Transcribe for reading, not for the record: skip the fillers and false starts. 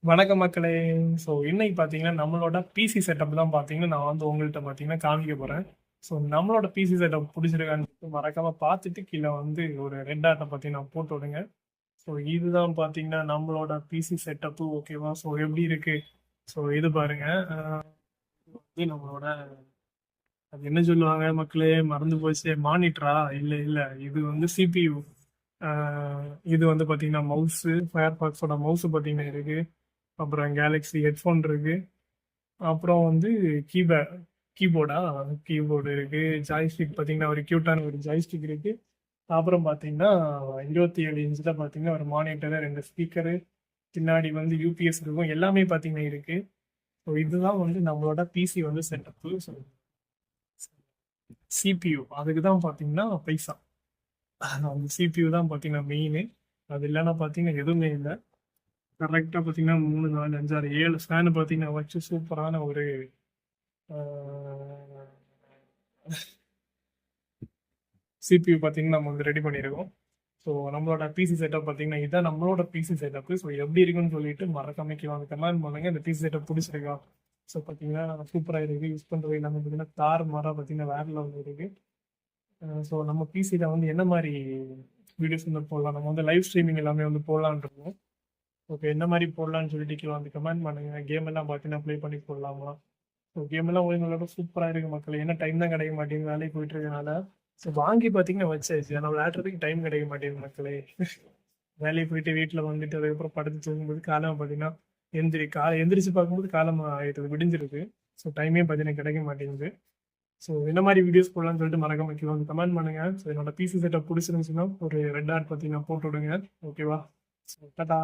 வணக்கம் மக்களே. ஸோ இன்னைக்கு பார்த்தீங்கன்னா நம்மளோட பிசி செட்டப் தான் பார்த்தீங்கன்னா நான் வந்து உங்கள்கிட்ட பார்த்தீங்கன்னா காமிக்க போகிறேன். ஸோ நம்மளோட பிசி செட்டப் பிடிச்சிருக்கான்னு சொல்லிட்டு மறக்காம பார்த்துட்டு கீழே வந்து ஒரு ரெட் ஆட்டை பார்த்தீங்கன்னா போட்டு விடுங்க. ஸோ இதுதான் பார்த்தீங்கன்னா நம்மளோட பிசி செட்டப்பு, ஓகேவா? ஸோ எப்படி இருக்கு? ஸோ இது பாருங்க. இது நம்மளோட அது என்ன சொல்லுவாங்க மக்களே, மறந்து போச்சு. மானிட்டரா? இல்லை இல்லை, இது வந்து சிபியு. இது வந்து பார்த்தீங்கன்னா மவுஸு, ஃபயர் பாக்ஸோட மவுஸு பார்த்தீங்கன்னா இருக்கு. அப்புறம் கேலக்ஸி ஹெட்ஃபோன் இருக்கு. அப்புறம் வந்து கீபோர்டா கீபோர்டு இருக்கு. ஜாய்ஸ்டிக் பார்த்தீங்கன்னா ஒரு க்யூட்டான ஒரு ஜாய்ஸ்டிக் இருக்கு. அப்புறம் பார்த்தீங்கன்னா 27 இன்ச்சில் பார்த்தீங்கன்னா ஒரு மானிட்டரு, 2 ஸ்பீக்கரு, பின்னாடி வந்து யூபிஎஸ் இருக்கும், எல்லாமே பார்த்தீங்கன்னா இருக்கு. ஸோ இதுதான் வந்து நம்மளோட பிசி வந்து செட்டப்பு. ஸோ சிபியு அதுக்கு தான் பார்த்தீங்கன்னா பைசா. அந்த சிபியு தான் பார்த்தீங்கன்னா மெயின். அது இல்லைன்னா பார்த்தீங்கன்னா எதுவுமே இல்லை. கரெக்டாக பார்த்தீங்கன்னா 3 4 5 6 7 ஃபேனு பார்த்தீங்கன்னா வச்சு சூப்பரான ஒரு சிபியு பார்த்தீங்கன்னா நம்ம வந்து ரெடி பண்ணியிருக்கோம். ஸோ நம்மளோட பிசி செட்டப் பார்த்தீங்கன்னா இதான் நம்மளோட பிசி செட்டப்பு. ஸோ எப்படி இருக்குன்னு சொல்லிட்டு மறக்காம கீழே வந்து கமெண்ட் பண்ணுங்க. இந்த பிசி செட்டப் பிடிச்சிருக்கா? ஸோ பார்த்தீங்கன்னா சூப்பராக இருக்குது. யூஸ் பண்ணுறது எல்லாமே பார்த்தீங்கன்னா தார் மாறாக பார்த்தீங்கன்னா வேற லெவலில் இருக்குது. ஸோ நம்ம பிசியில் வந்து என்ன மாதிரி வீடியோஸ் வந்து போடலாம், நம்ம வந்து லைவ் ஸ்ட்ரீமிங் எல்லாமே வந்து போடலான்னு இருக்கோம். ஓகே, என்ன மாதிரி போடலான்னு சொல்லிட்டு கீழே வந்து கமெண்ட் பண்ணுங்க. கேம் எல்லாம் பார்த்தீங்கன்னா ப்ளே பண்ணி போடலாமா? ஸோ கேம் எல்லாம் உங்களோட சூப்பராக இருக்கு மக்கள். என்ன டைம் தான் கிடைக்க மாட்டேங்குது வேலைக்கு போயிட்டு இருக்கனால. ஸோ வாங்கி பார்த்தீங்கன்னா வச்சாச்சு, ஆனால் விளையாடுறதுக்கு டைம் கிடைக்க மாட்டேங்குது மக்களே. வேலைக்கு போயிட்டு வீட்டில் வந்துட்டு அதுக்கப்புறம் படுத்து தூங்கும்போது காலம் பார்த்தீங்கன்னா எந்திரிச்சு பார்க்கும்போது காலம் ஆயிடுது, விடிஞ்சிருக்கு. ஸோ டைமே பார்த்தீங்கன்னா கிடைக்க மாட்டேங்குது. ஸோ என்ன மாதிரி வீடியோஸ் போடலாம்னு சொல்லிட்டு மறக்காம கீழே வந்து கமெண்ட் பண்ணுங்க. ஸோ என்னோட பிசி செட்டப் பிடிச்சிருந்துச்சுன்னா ஒரு ரெட் ஆட் பார்த்தீங்கன்னா போட்டு விடுங்க, ஓகேவா? ஸோ டாடா.